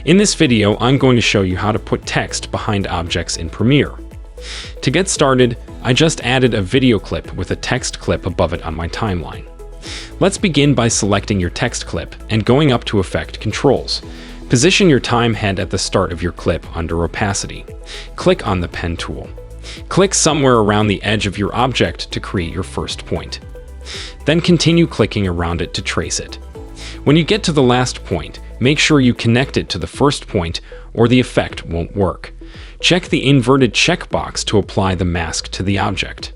In this video, I'm going to show you how to put text behind objects in Premiere. To get started, I just added a video clip with a text clip above it on my timeline. Let's begin by selecting your text clip and going up to Effect Controls. Position your time head at the start of your clip under Opacity. Click on the pen tool. Click somewhere around the edge of your object to create your first point. Then continue clicking around it to trace it. When you get to the last point, make sure you connect it to the first point or the effect won't work. Check the inverted checkbox to apply the mask to the object.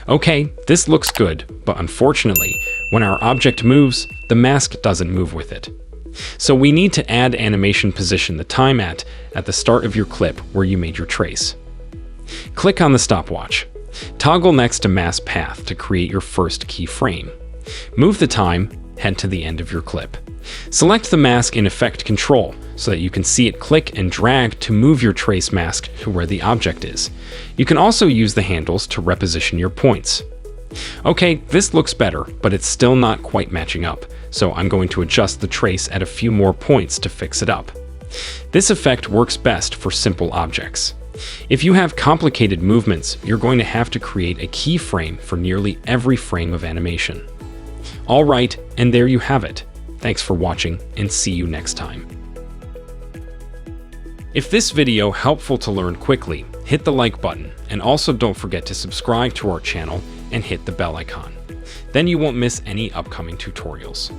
Okay, this looks good, but unfortunately, when our object moves, the mask doesn't move with it. So we need to add animation position the time at the start of your clip where you made your trace. Click on the stopwatch. Toggle next to Mask Path to create your first keyframe. Move the time, head to the end of your clip. Select the mask in Effect Control so that you can see it click and drag to move your trace mask to where the object is. You can also use the handles to reposition your points. Okay, this looks better, but it's still not quite matching up, so I'm going to adjust the trace at a few more points to fix it up. This effect works best for simple objects. If you have complicated movements, you're going to have to create a keyframe for nearly every frame of animation. Alright, and there you have it. Thanks for watching, and see you next time. If this video helpful to learn quickly, hit the like button, and also don't forget to subscribe to our channel and hit the bell icon. Then you won't miss any upcoming tutorials.